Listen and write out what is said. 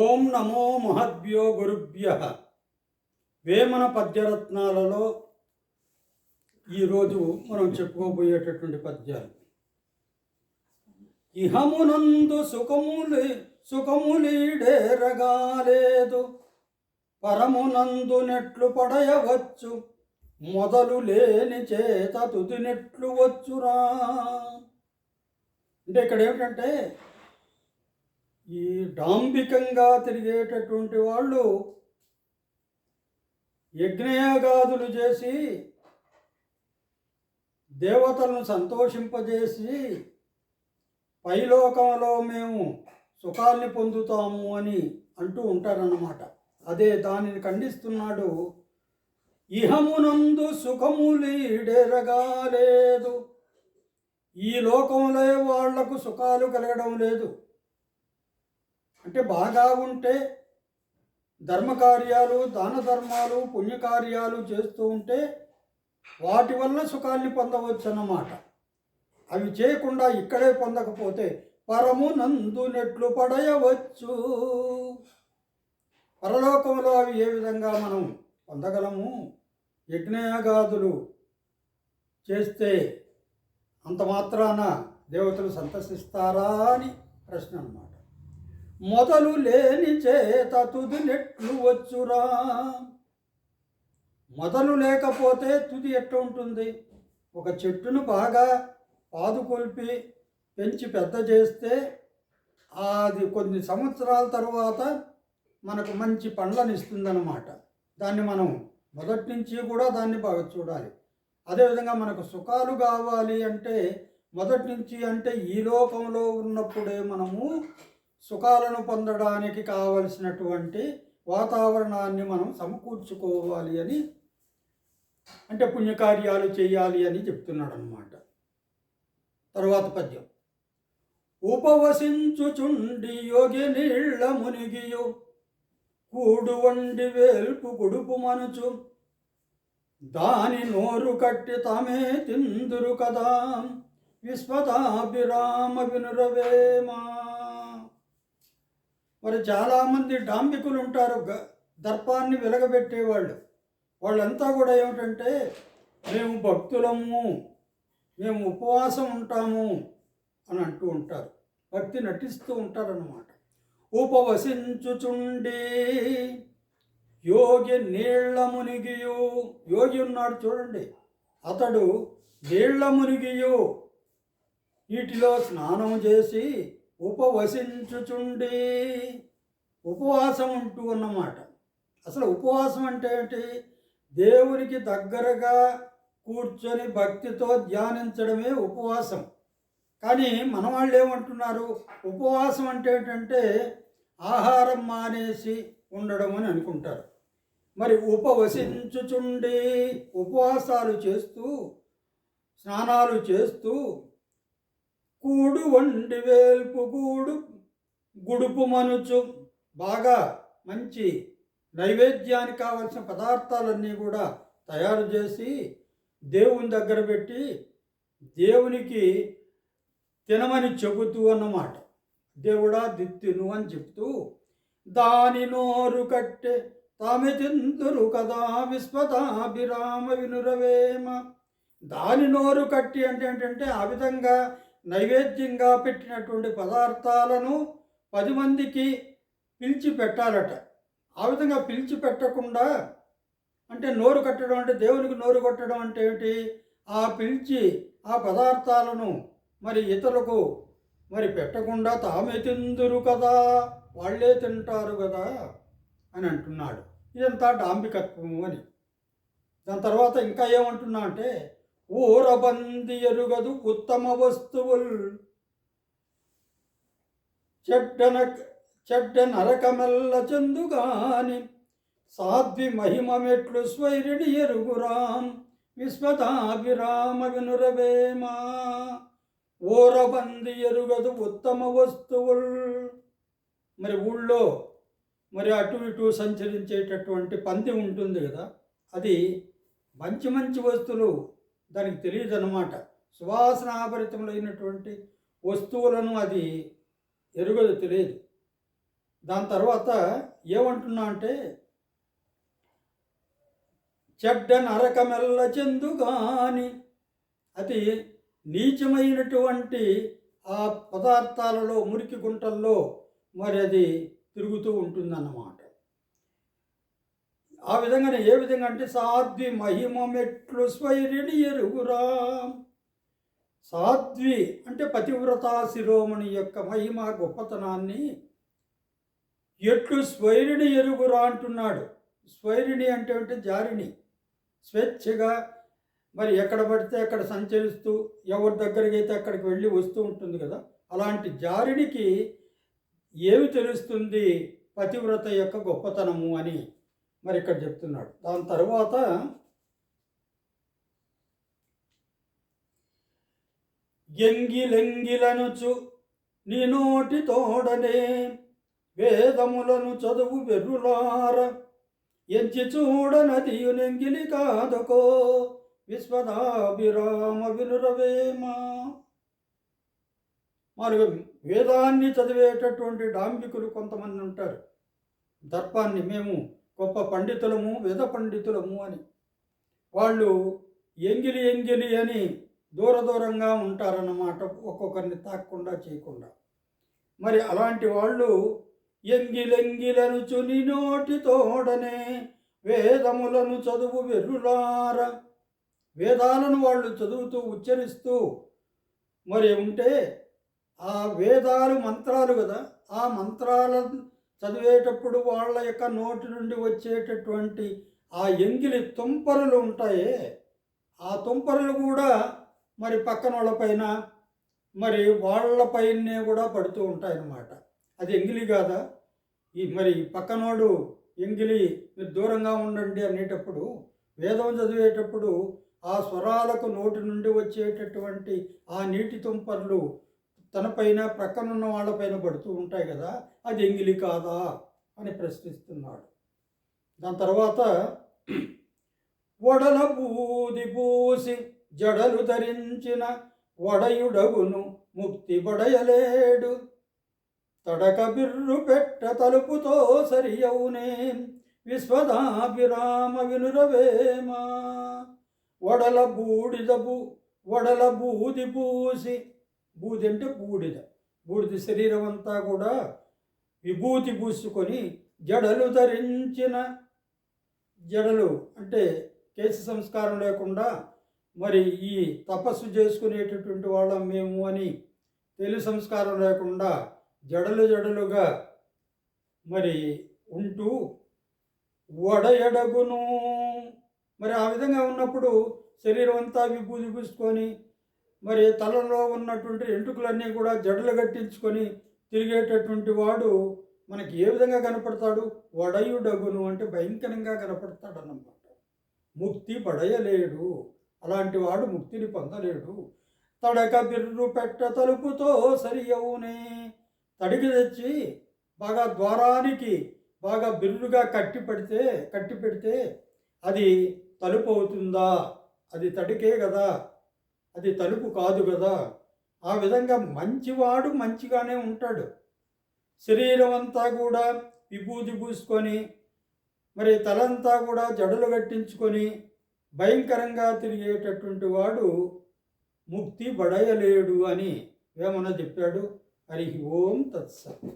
ఓం నమో మహద్భ్యో గురుభ్యః. వేమన పద్యరత్నాలలో ఈరోజు మనం చెప్పుకోబోయేటటువంటి పద్యాలు. ఇహమునందు సుఖములీడేరగాలేదు, పరమునందు నెట్లు పడయవచ్చు, మొదలు లేని చేత తుది నెట్లు వచ్చురా. అంటే ఇక్కడ ఏమిటంటే, ఈ డాంబికంగా తిరిగేటటువంటి వాళ్ళు యజ్ఞయాగాదులు చేసి దేవతలను సంతోషింపజేసి పైలోకంలో మేము సుఖాల్ని పొందుతాము అని అంటూ ఉంటారన్నమాట. అదే దానిని ఖండిస్తున్నాడు. ఇహమునందు సుఖములీడెరగాలేదు, ఈ లోకంలో వాళ్లకు సుఖాలు కలగడం లేదు. అంటే బాగా ఉంటే ధర్మకార్యాలు, దాన ధర్మాలు, పుణ్యకార్యాలు చేస్తూ ఉంటే వాటి వల్ల సుఖాన్ని పొందవచ్చు అన్నమాట. అవి చేయకుండా ఇక్కడే పొందకపోతే పరమునందు నెట్లు పడయవచ్చు. పరలోకంలో అవి ఏ విధంగా మనం పొందగలము? యజ్ఞయాగాదులు చేస్తే అంత మాత్రాన దేవతలు సంతసిస్తారా అని ప్రశ్న అన్నమాట. మొదలు లేని చేత తుది నెట్లు వచ్చురా. మొదలు లేకపోతే తుది ఎట్లా ఉంటుంది? ఒక చెట్టును బాగా పాదుకొల్పి పెంచి పెద్ద చేస్తే అది కొన్ని సంవత్సరాల తర్వాత మనకు మంచి పండ్లను ఇస్తుందన్నమాట. దాన్ని మనం మొదటి నుంచి కూడా దాన్ని బాగా చూడాలి. అదేవిధంగా మనకు సుఖాలు కావాలి అంటే మొదటి నుంచి, అంటే ఈ లోకంలో ఉన్నప్పుడే మనము సుఖాలను పొందడానికి కావలసినటువంటి వాతావరణాన్ని మనం సమకూర్చుకోవాలి అని, అంటే పుణ్యకార్యాలు చేయాలి అని చెప్తున్నాడు అన్నమాట. తరువాత పద్యం. ఉపవసించుచుండి యోగి నీళ్ల మునిగియు, కూడు వండి వేల్పు గుడుపు మనుచు, దాని నోరు కట్టి తామే తిందురు కదా, విశ్వతాభిరామ వినురవేమా. మరి చాలామంది డాంబికులు ఉంటారు, దర్పాన్ని వెలగబెట్టేవాళ్ళు. వాళ్ళంతా కూడా ఏమిటంటే, మేము భక్తులము, మేము ఉపవాసం ఉంటాము అని అంటూ ఉంటారు. భక్తి నటిస్తూ ఉంటారన్నమాట. ఉపవసించుచుండి యోగి నీళ్ల మునిగియు, యోగి ఉన్నాడు చూడండి, అతడు నీళ్ల మునిగియు, వీటిలో స్నానం చేసి ఉపవసించుచుండి, ఉపవాసం ఉంటూ అన్నమాట. అసలు ఉపవాసం అంటే ఏంటి? దేవునికి దగ్గరగా కూర్చొని భక్తితో ధ్యానించడమే ఉపవాసం. కానీ మన వాళ్ళు ఏమంటున్నారు? ఉపవాసం అంటే ఏంటంటే ఆహారం మానేసి ఉండడం అని అనుకుంటారు. మరి ఉపవసించుచుండి, ఉపవాసాలు చేస్తూ స్నానాలు చేస్తూ, కూడు వండి వేల్పు గుడుపు మనుచు, బాగా మంచి నైవేద్యానికి కావలసిన పదార్థాలన్నీ కూడా తయారు చేసి దేవుని దగ్గర పెట్టి దేవునికి తినమని చెబుతూ అన్నమాట. దేవుడా దిత్తిను అని చెప్తూ, దాని నోరు కట్టె తామె తిందురు కదా, విశ్వతాభిరామ వినురవేమ. దాని నోరు కట్టి అంటే ఏంటంటే, ఆ విధంగా నైవేద్యంగా పెట్టినటువంటి పదార్థాలను 10 మందికి పిలిచి పెట్టాలట. ఆ విధంగా పిలిచి పెట్టకుండా, అంటే నోరు కట్టడం అంటే, దేవునికి నోరు కట్టడం అంటే ఏమిటి? ఆ పిలిచి ఆ పదార్థాలను మరి ఇతరులకు మరి పెట్టకుండా తామే తిందురు కదా, వాళ్ళే తింటారు కదా అని అంటున్నాడు. ఇదంతా డాంబికత్వము అని. దాని తర్వాత ఇంకా ఏమంటున్నా అంటే, ఊరబంది ఎరుగదు ఉత్తమ వస్తువుల్, చెడ్డ నరకమెల్ల చెందుగాని, సాధ్వి మహిమ మెట్లు స్వైరిడి ఎరుగురాం, విశ్వతాభిరామ వినురవేమా. ఊరబంది ఎరుగదు ఉత్తమ వస్తువుల్. మరి ఊళ్ళో మరి అటు ఇటు సంచరించేటటువంటి పంది ఉంటుంది కదా, అది మంచి మంచి వస్తువులు దానికి తెలియదు అన్నమాట. సువాసనాభరితములైనటువంటి వస్తువులను అది ఎరుగదు, తెలియదు. దాని తర్వాత ఏమంటున్నా అంటే, చెడ్డ నరకమెల్ల చెందుగాని, అతి నీచమైనటువంటి ఆ పదార్థాలలో, మురికి గుంటల్లో మరి అది తిరుగుతూ ఉంటుందన్నమాట. ఆ విధంగానే ఏ విధంగా అంటే, సాధ్వి మహిమ మెట్లు స్వైరిణి ఎరుగురా. సాధ్వి అంటే పతివ్రతా శిరోమణి యొక్క మహిమ గొప్పతనాన్ని ఎట్లు స్వైరిణి ఎరుగురా అంటున్నాడు. స్వైరిణి అంటే జారిణి, స్వేచ్ఛగా మరి ఎక్కడ పడితే అక్కడ సంచరిస్తూ ఎవరి దగ్గరికి అయితే అక్కడికి వెళ్ళి వస్తూ ఉంటుంది కదా, అలాంటి జారినికి ఏమి తెలుస్తుంది పతివ్రత యొక్క గొప్పతనము అని మరి ఇక్కడ చెప్తున్నాడు. దాని తర్వాత ఎంగిలెంగిలనుచు నీ నోటి తోడనే వేదములను చదువు వెర్రులార, ఎంచి చూడనదియు నెంగిలి కాదకో విశ్వదాభిరామ వినురవేమా. మరి వేదాన్ని చదివేటటువంటి డాంబికులు కొంతమంది ఉంటారు. దర్పాన్ని మేము గొప్ప పండితులము, వేద పండితులము అని వాళ్ళు ఎంగిలి ఎంగిలి అని దూరంగా ఉంటారన్నమాట, ఒక్కొక్కరిని తాకకుండా చేయకుండా. మరి అలాంటి వాళ్ళు ఎంగిలెంగిలను నీ నోటి తోడనే వేదములను చదువు వెర్రులార, వేదాలను వాళ్ళు చదువుతూ ఉచ్చరిస్తూ మరి ఉంటే, ఆ వేదాలు మంత్రాలు కదా, ఆ మంత్రాలను చదివేటప్పుడు వాళ్ళ యొక్క నోటి నుండి వచ్చేటటువంటి ఆ ఎంగిలి తుంపరులు ఉంటాయే, ఆ తుంపరులు కూడా మరి పక్కన వాళ్ళపైన మరి వాళ్ళపైనే కూడా పడుతూ ఉంటాయన్నమాట. అది ఎంగిలి కాదా? మరి పక్కనోడు ఎంగిలి మీరు దూరంగా ఉండండి అనేటప్పుడు, వేదం చదివేటప్పుడు ఆ స్వరాలకు నోటి నుండి వచ్చేటటువంటి ఆ నీటి తుంపర్లు తనపైన ప్రక్కనున్న వాళ్ళపైన పడుతూ ఉంటాయి కదా, అది ఎంగిలి కాదా అని ప్రశ్నిస్తున్నాడు. దాని తర్వాత వడల బూది పూసి జడలు ధరించిన వడయుడగును ముక్తి పడయలేడు, తడక బిర్రు పెట్ట తలుపుతో సరియవునే విశ్వదాభిరామ వినురవేమా. వడల బూది పూసి, బూది అంటే బూడిద, బూడిద శరీరం అంతా కూడా విభూతి పూసుకొని జడలు ధరించిన, జడలు అంటే కేశ సంస్కారం లేకుండా మరి ఈ తపస్సు చేసుకునేటటువంటి వాళ్ళం మేము అని తెలుగు సంస్కారం లేకుండా జడలుగా మరి ఉంటూ వడయడగును. మరి ఆ విధంగా ఉన్నప్పుడు శరీరం అంతా విభూతి పూసుకొని మరి తలలో ఉన్నటువంటి ఎంట్రుకలన్నీ కూడా జడలు కట్టించుకొని తిరిగేటటువంటి వాడు మనకి ఏ విధంగా కనపడతాడు? వడయుడగును అంటే భయంకరంగా కనపడతాడు అన్నమాట. ముక్తి పడయలేడు, అలాంటి వాడు ముక్తిని పొందలేడు. తడక బిర్రు పెట్ట తలుపుతో సరియవునే, తడికి తెచ్చి బాగా ద్వారానికి బాగా బిర్రుగా కట్టి పెడితే అది తలుపు అవుతుందా? అది తడికే కదా, అది తలుపు కాదు కదా. ఆ విధంగా మంచివాడు మంచిగానే ఉంటాడు. శరీరం అంతా కూడా విభూతి పూసుకొని మరి తలంతా కూడా జడలు కట్టించుకొని భయంకరంగా తిరిగేటటువంటి వాడు ముక్తి పడయలేడు అని వేమన చెప్పాడు. హరి ఓం తత్సత్.